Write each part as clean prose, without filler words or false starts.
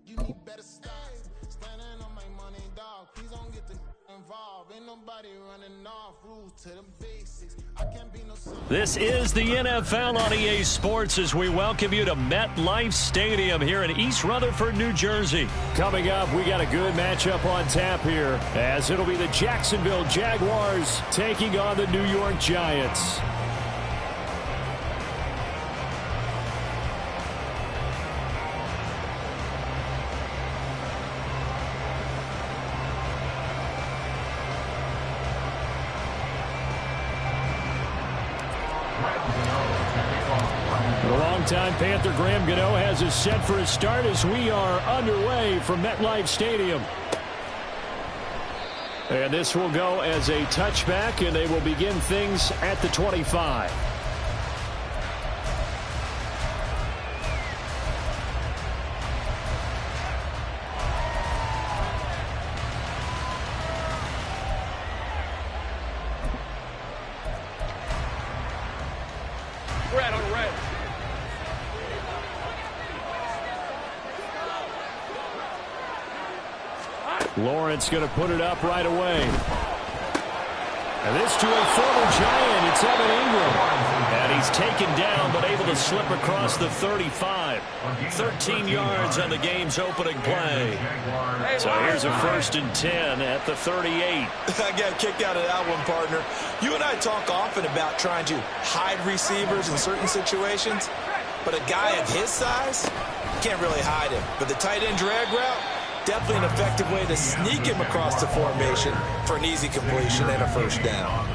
You need better style. Standing on my money, dog. Please don't get the involved. Ain't nobody running off. Rules to the basics. I can't be no son. This is the NFL on EA Sports as we welcome you to MetLife Stadium here in East Rutherford, New Jersey. Coming up, we got a good matchup on tap here as it'll be the Jacksonville Jaguars taking on the New York Giants. Longtime Panther Graham Gano has us set for a start as we are underway from MetLife Stadium. And this will go as a touchback, and they will begin things at the 25. Red on red. Lawrence going to put it up right away. And this to a former Giant. It's Evan Ingram. And he's taken down but able to slip across the 35. 13 yards on the game's opening play. So here's a 1st and 10 at the 38. I got kicked out of that one, partner. You and I talk often about trying to hide receivers in certain situations. But a guy of his size, you can't really hide him. But the tight end drag route, definitely an effective way to sneak him across the formation for an easy completion and a 1st down.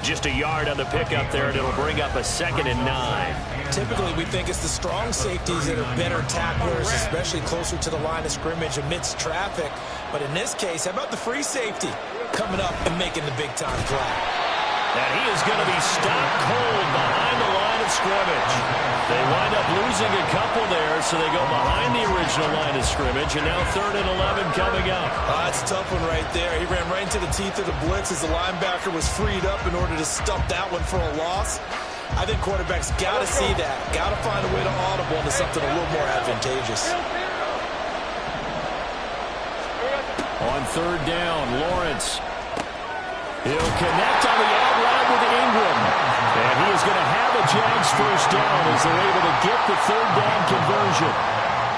Just a yard on the pickup there, and it'll bring up a 2nd and 9. Typically, we think it's the strong safeties that are better tacklers, especially closer to the line of scrimmage amidst traffic. But in this case, how about the free safety coming up and making the big-time play? And he is going to be stopped cold behind the line of scrimmage. They wind up losing a couple there, so they go behind the original line of scrimmage, and now 3rd and 11 coming up. That's a tough one right there. He ran right into the teeth of the blitz as the linebacker was freed up in order to stump that one for a loss. I think quarterbacks got to see that. Got to find a way to audible into something a little more advantageous. On 3rd down, Lawrence. He'll connect on the out route with Ingram. And he is going to have a Jags 1st down as they're able to get the 3rd down conversion.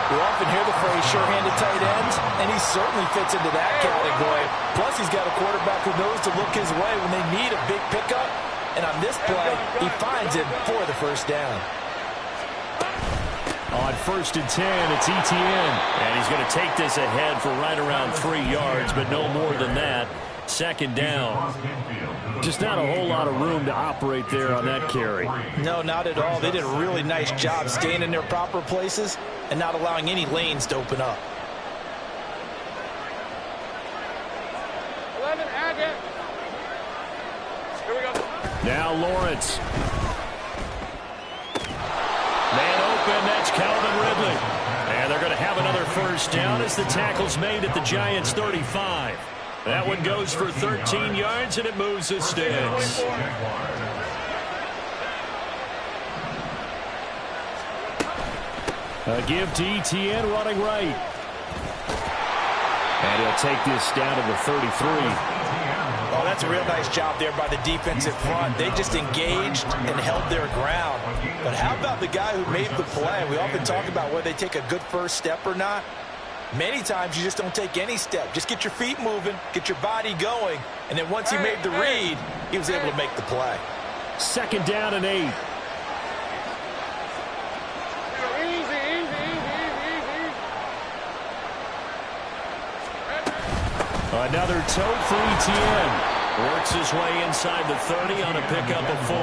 We often hear the phrase sure-handed tight ends, and he certainly fits into that category. Plus, he's got a quarterback who knows to look his way when they need a big pickup. And on this play, he finds it for the 1st down. On 1st and 10, it's Etienne. And he's going to take this ahead for right around 3 yards, but no more than that. 2nd down. Just not a whole lot of room to operate there on that carry. No, not at all. They did a really nice job staying in their proper places and not allowing any lanes to open up. 11, add it. Here we go. Now Lawrence. Man open, that's Calvin Ridley. And they're going to have another 1st down as the tackle's made at the Giants' 35. That one goes for 13 yards, and it moves the sticks. A give to Etienne running right. And he'll take this down to the 33. Oh, that's a real nice job there by the defensive front. They just engaged and held their ground. But how about the guy who made the play? We often talk about whether they take a good 1st step or not. Many times you just don't take any step. Just get your feet moving, get your body going, and then once he made the read, he was able to make the play. 2nd down and 8. Another tote for Etienne. Works his way inside the 30 on a pickup of 4.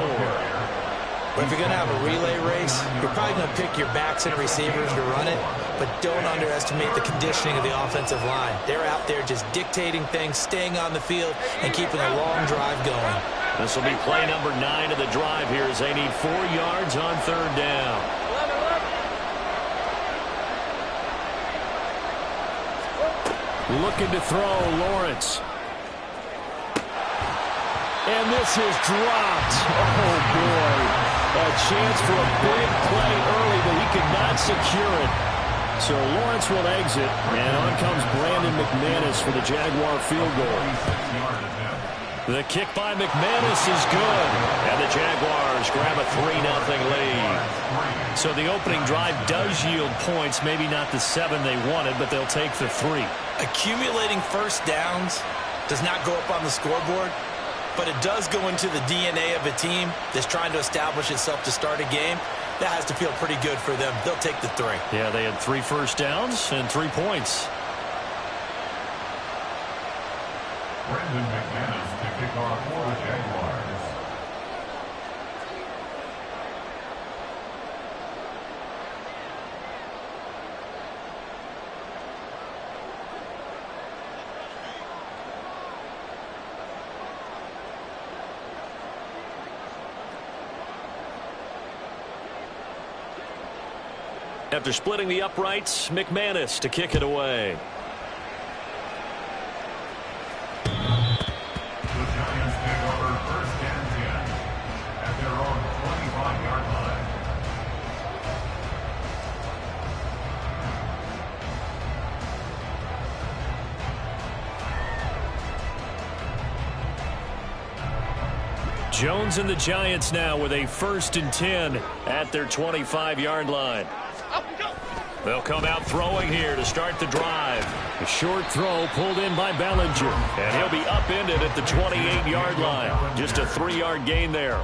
But if you're going to have a relay race, you're probably going to pick your backs and receivers to run it, but don't underestimate the conditioning of the offensive line. They're out there just dictating things, staying on the field, and keeping a long drive going. This will be play number 9 of the drive here as they need 4 yards on 3rd down. 11. Looking to throw, Lawrence. And this is dropped. Oh, boy. A chance for a big play early, but he could not secure it. So Lawrence will exit, and on comes Brandon McManus for the Jaguar field goal. The kick by McManus is good, and the Jaguars grab a 3-0 lead. So the opening drive does yield points, maybe not the 7 they wanted, but they'll take the 3. Accumulating first downs does not go up on the scoreboard, but it does go into the DNA of a team that's trying to establish itself to start a game. That has to feel pretty good for them. They'll take the 3. Yeah, they had 3 first downs and 3 points. Brandon McManus to kick off for the Jaguars. After splitting the uprights, McManus to kick it away. The Giants take over first and 10 at their own 25-yard line. Jones and the Giants now with a 1st and 10 at their 25-yard line. They'll come out throwing here to start the drive. A short throw pulled in by Bellinger, and he'll be upended at the 28-yard line. Just a 3-yard gain there.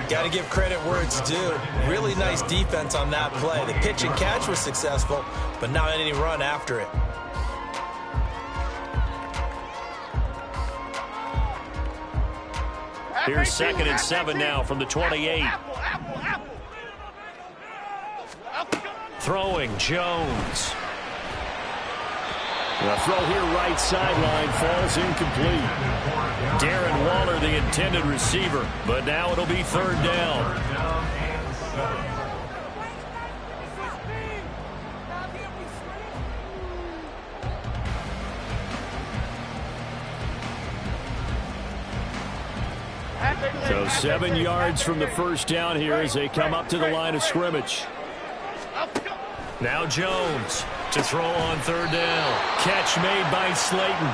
Got to give credit where it's due. Really nice defense on that play. The pitch and catch was successful, but not any run after it. Here's 2nd and 7 now from the 28. Throwing, Jones. The throw here right sideline falls incomplete. Darren Waller, the intended receiver, but now it'll be 3rd down. So 7 yards from the first down here as they come up to the line of scrimmage. Now Jones to throw on 3rd down. Catch made by Slayton.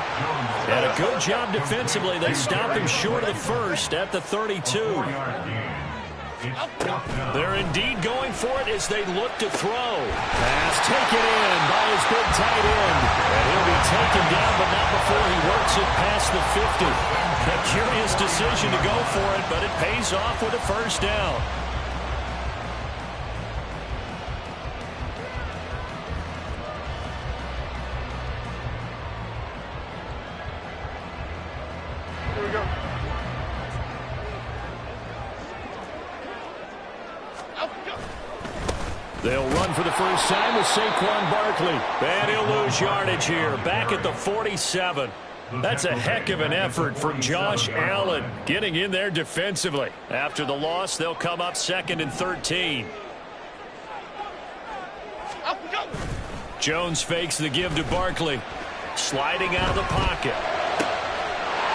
And a good job defensively. They stopped him short of the first at the 32. They're indeed going for it as they look to throw. Pass taken in by his big tight end. And he'll be taken down, but not before he works it past the 50. A curious decision to go for it, but it pays off with a 1st down. They'll run for the first time with Saquon Barkley. And he'll lose yardage here, back at the 47. That's a heck of an effort from Josh Allen, getting in there defensively. After the loss, they'll come up 2nd and 13. Jones fakes the give to Barkley. Sliding out of the pocket.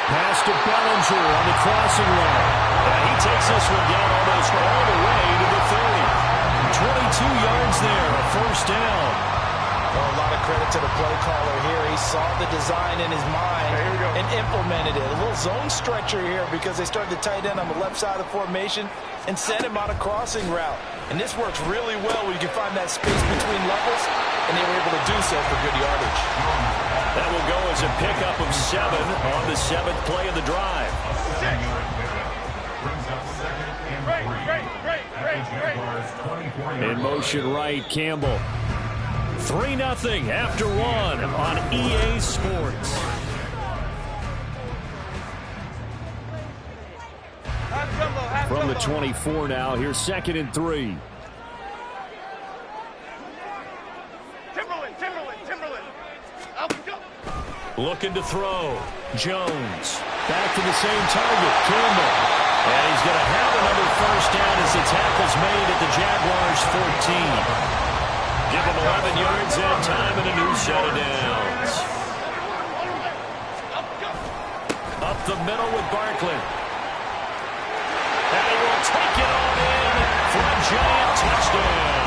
Pass to Bellinger on the crossing line. And he takes this one down almost all the way to the 30. 22 yards there, a 1st down. Well, a lot of credit to the play caller here. He saw the design in his mind and implemented it. A little zone stretcher here because they started the tight end on the left side of the formation and sent him on a crossing route. And this works really well when you can find that space between levels, and they were able to do so for good yardage. That will go as a pickup of 7 on the 7th play of the drive. In motion right, Campbell. 3-0 after 1 on EA Sports. From the 24 now, here's 2nd and 3. Looking to throw. Jones. Back to the same target. Campbell. And he's going to have another 1st down as the tackle's made at the Jaguars' 14. Give him 11 yards and time and a new set of downs. Up the middle with Barkley. And he will take it all in. Giant touchdown.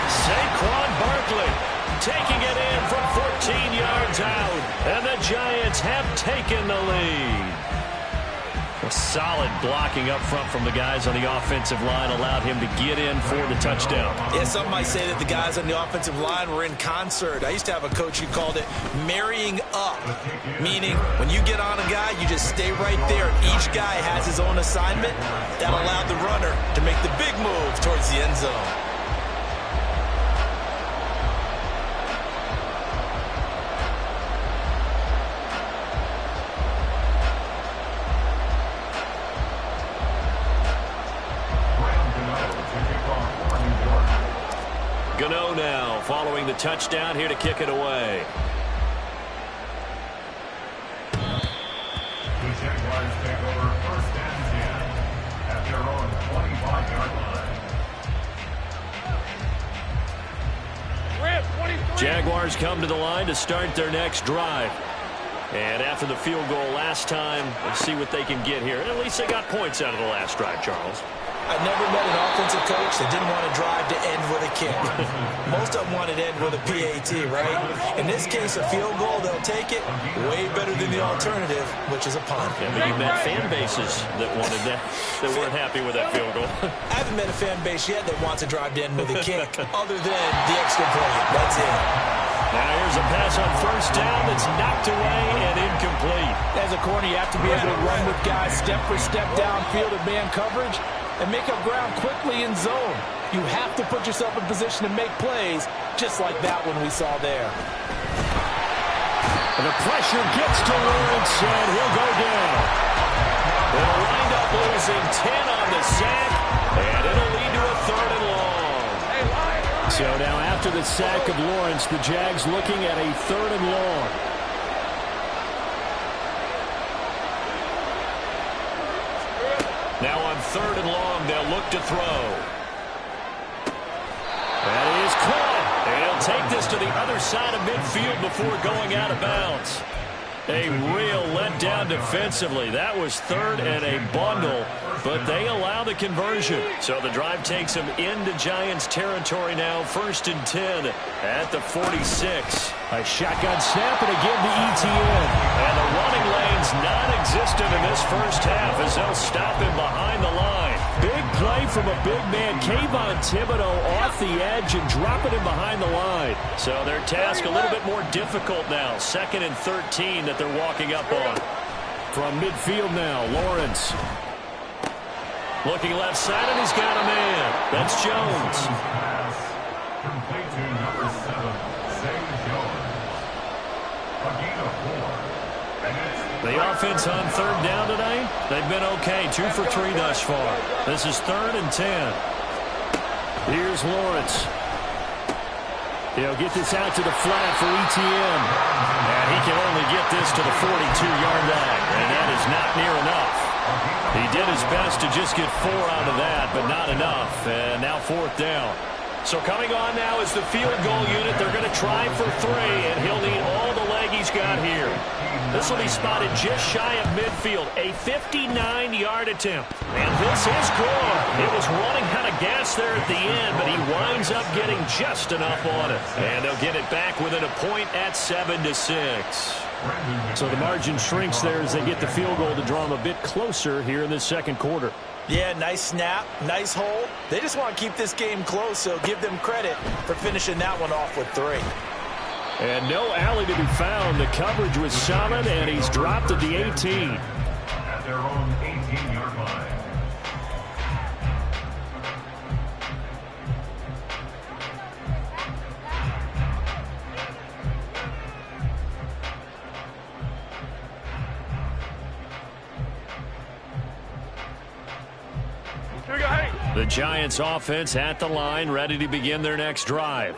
Saquon Barkley taking it in from 14 yards out. And the Giants have taken the lead. A solid blocking up front from the guys on the offensive line allowed him to get in for the touchdown. Yeah, some might say that the guys on the offensive line were in concert. I used to have a coach who called it marrying up, meaning when you get on a guy, you just stay right there. Each guy has his own assignment. That allowed the runner to make the big move towards the end zone. Gano now following the touchdown here to kick it away. The Jaguars take over 1st and 10 at their own 25-yard line. Jaguars come to the line to start their next drive. And after the field goal last time, let's see what they can get here. At least they got points out of the last drive, Charles. I never met an offensive coach that didn't want to drive to end with a kick. Most of them wanted to end with a PAT, right? In this case, a field goal, they'll take it. Way better than the alternative, which is a punt. Yeah, but you met fan bases that wanted that weren't happy with that field goal. I haven't met a fan base yet that wants to drive to end with a kick, other than the extra point. That's it. Now here's a pass on 1st down that's knocked away and incomplete. As a corner, you have to be able to run with guys step for step downfield in man coverage and make up ground quickly in zone. You have to put yourself in position to make plays, just like that one we saw there. And the pressure gets to Lawrence, and he'll go down. They'll wind up losing 10 on the sack, and it'll lead to a 3rd and long. So now after the sack of Lawrence, the Jags looking at a 3rd and long. Now on 3rd and long, they'll look to throw. That is caught. And he'll take this to the other side of midfield before going out of bounds. A real letdown defensively. That was 3rd and a bundle, but they allow the conversion. So the drive takes them into Giants territory now, 1st and 10 at the 46. A shotgun snap and again to ETN. And the running lane's non-existent in this first half as they'll stop him behind the line. Big play from a big man, Kayvon Thibodeau off the edge and dropping him behind the line. So their task a little bit more difficult now. 2nd and 13 that they're walking up on. From midfield now, Lawrence. Looking left side, and he's got a man. That's Jones. Complete to number 7, Zay Jones. A gain of 4. The offense on 3rd down tonight, they've been okay. 2 for 3 thus far. This is 3rd and 10. Here's Lawrence. He'll get this out to the flat for ETN. And he can only get this to the 42-yard line. And that is not near enough. He did his best to just get 4 out of that, but not enough. And now 4th down. So coming on now is the field goal unit. They're going to try for 3, and he'll need all the leg he's got here. This will be spotted just shy of midfield. A 59-yard attempt. And this is good. It was running out of gas there at the end, but he winds up getting just enough on it. And they'll get it back within a point at 7-6. So the margin shrinks there as they get the field goal to draw them a bit closer here in the 2nd quarter. Yeah, nice snap, nice hole. They just want to keep this game close, so give them credit for finishing that one off with 3. And no alley to be found. The coverage was solid, and he's dropped at the 18. At their own 18-yard line. The Giants offense at the line, ready to begin their next drive.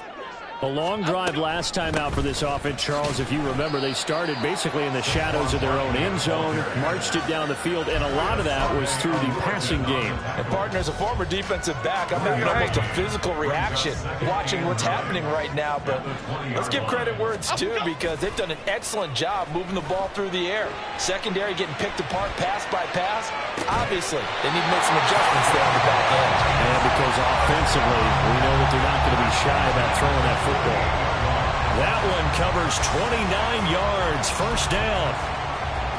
A long drive last time out for this offense, Charles. If you remember, they started basically in the shadows of their own end zone, marched it down the field, and a lot of that was through the passing game. And partner, as a former defensive back, I'm having almost a physical reaction watching what's happening right now. But let's give credit where it's due, because they've done an excellent job moving the ball through the air. Secondary getting picked apart pass by pass. Obviously, they need to make some adjustments there on the back end. And because offensively, we know that they're not going to be shy about throwing that football. That one covers 29 yards, first down.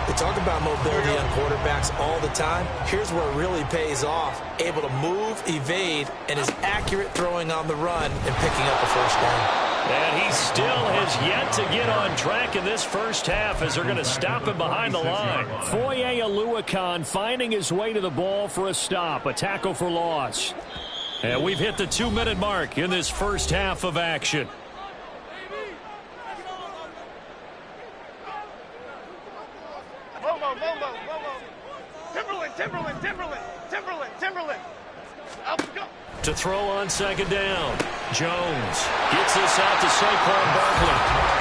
They talk about mobility on quarterbacks all the time. Here's where it really pays off. Able to move, evade, and is accurate throwing on the run and picking up a first down. And he still has yet to get on track in this first half as they're going to stop him behind the line. Foye Oluokun finding his way to the ball for a stop, a tackle for loss. And we've hit the 2-minute mark in this first half of action. Timberland. To throw on second down. Jones gets this out to Saquon Barkley.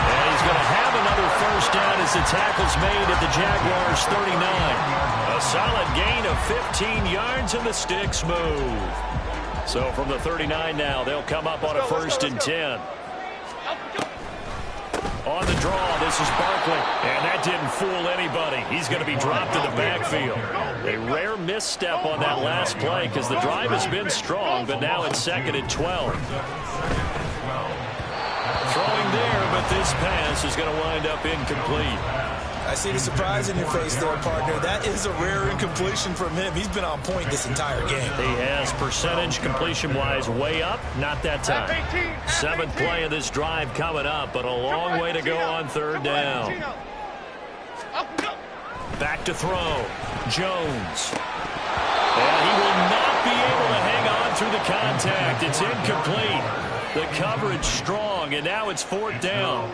And he's going to have another first down as the tackle's made at the Jaguars' 39. A solid gain of 15 yards and the sticks move. So from the 39 now, they'll come up on a first and 10. On the draw, this is Barkley. And that didn't fool anybody. He's going to be dropped in the backfield. A rare misstep on that last play because the drive has been strong, but now it's second and 12. Throwing there, but this pass is going to wind up incomplete. I see the surprise in your face there, partner. That is a rare incompletion from him. He's been on point this entire game. He has percentage completion-wise way up. Not that time. Seventh play of this drive coming up, but a long way to go on third down. Back to throw. Jones. And he will not be able to hang on through the contact. It's incomplete. The coverage strong, and now it's fourth down.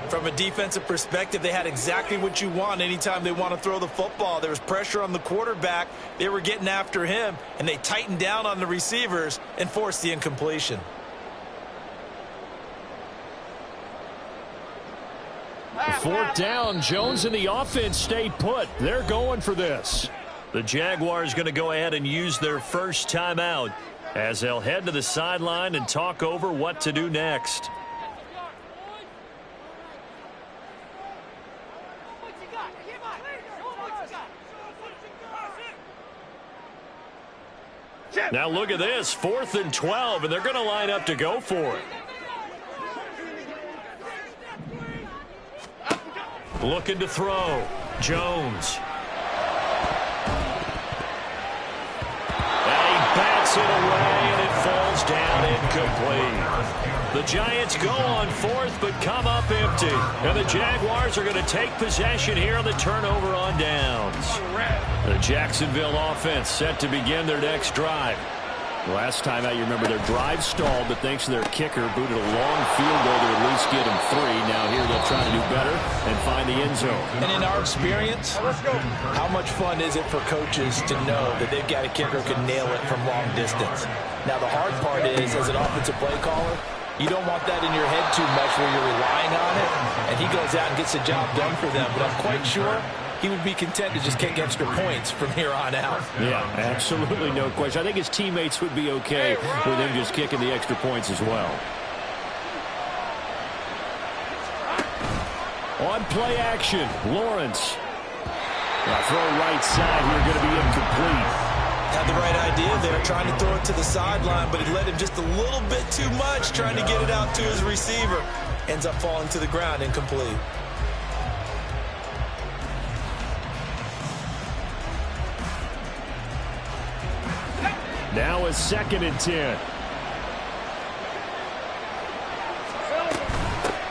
From a defensive perspective, they had exactly what you want anytime they want to throw the football. There was pressure on the quarterback. They were getting after him, and they tightened down on the receivers and forced the incompletion. Fourth down, Jones and the offense stayed put. They're going for this. The Jaguars going to go ahead and use their first timeout as they'll head to the sideline and talk over what to do next. Now look at this, 4th and 12, and they're going to line up to go for it. Looking to throw. Jones. And he bats it away, and it falls down incomplete. The Giants go on 4th, but come up empty. And the Jaguars are going to take possession here on the turnover on downs. The Jacksonville offense set to begin their next drive. Last time out, you remember their drive stalled, but thanks to their kicker, booted a long field goal to at least get them 3. Now here they'll try to do better and find the end zone. And in our experience, how much fun is it for coaches to know that they've got a kicker who can nail it from long distance? Now the hard part is, as an offensive play caller, you don't want that in your head too much where you're relying on it, and he goes out and gets the job done for them. But I'm quite sure he would be content to just kick extra points from here on out. Yeah, absolutely no question. I think his teammates would be okay with him just kicking the extra points as well. On play action, Lawrence. Now throw right side here, going to be incomplete. Had the right idea there, trying to throw it to the sideline, but he let him just a little bit too much, trying to get it out to his receiver. Ends up falling to the ground, incomplete. Now a 2nd and 10.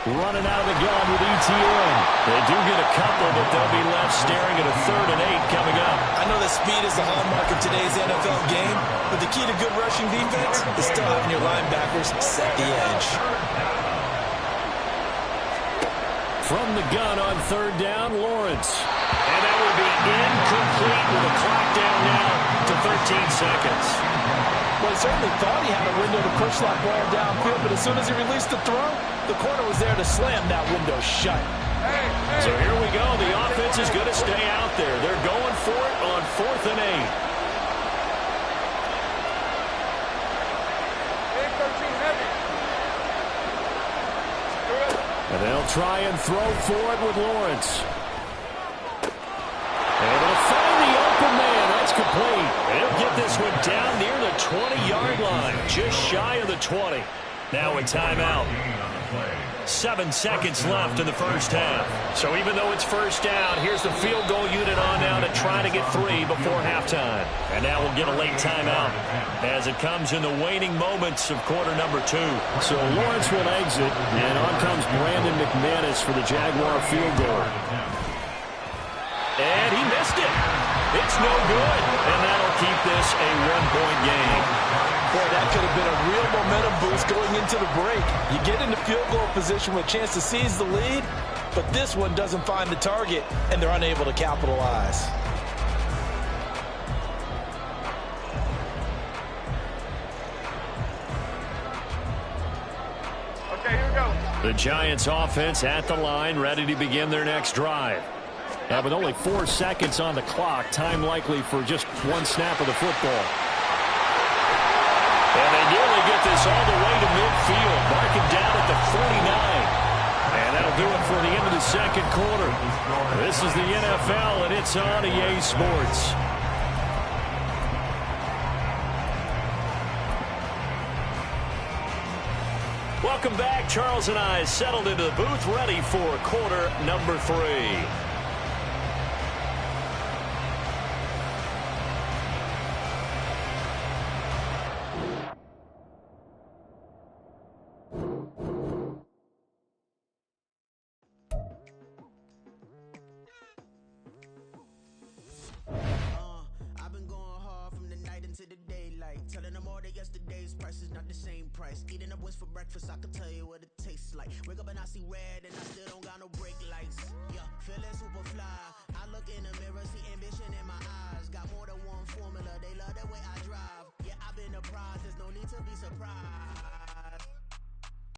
Running out of the gun with ETN. They do get a couple, but they'll be left staring at a 3rd and 8 coming up. I know that speed is the hallmark of today's NFL game, but the key to good rushing defense is still having your linebackers set the edge. From the gun on 3rd down, Lawrence. And that will be incomplete with a clock down now to 13 seconds. Well, he certainly thought he had a window to push that ball downfield, but as soon as he released the throw, the corner was there to slam that window shut. So here we go. The offense is going to stay out there. They're going for it on 4th and 8. And they'll try and throw for it with Lawrence. Able to find the open man. That's complete. They'll get this one down near the 20-yard line, just shy of the 20. Now a timeout. 7 seconds left in the first half. So even though it's first down, here's the field goal unit on now to try to get 3 before halftime. And now we'll get a late timeout as it comes in the waning moments of quarter number 2. So Lawrence will exit, and on comes Brandon McManus for the Jaguar field goal. And he missed it. It's no good. And that'll keep this a 1-point game. Boy, that could have been a real momentum boost going into the break. You get into field goal position with a chance to seize the lead, but this one doesn't find the target, and they're unable to capitalize. Okay, here we go. The Giants offense at the line, ready to begin their next drive. Now, with only 4 seconds on the clock, time likely for just one snap of the football. And they nearly get this all the way to midfield, marking down at the 49. And that'll do it for the end of the second quarter. This is the NFL, and it's on EA Sports. Welcome back. Charles and I settled into the booth, ready for quarter number 3. Telling them all that yesterday's price is not the same price. Eating up wings for breakfast, I can tell you what it tastes like. Wake up and I see red and I still don't got no brake lights. Yeah, feeling super fly. I look in the mirror, see ambition in my eyes. Got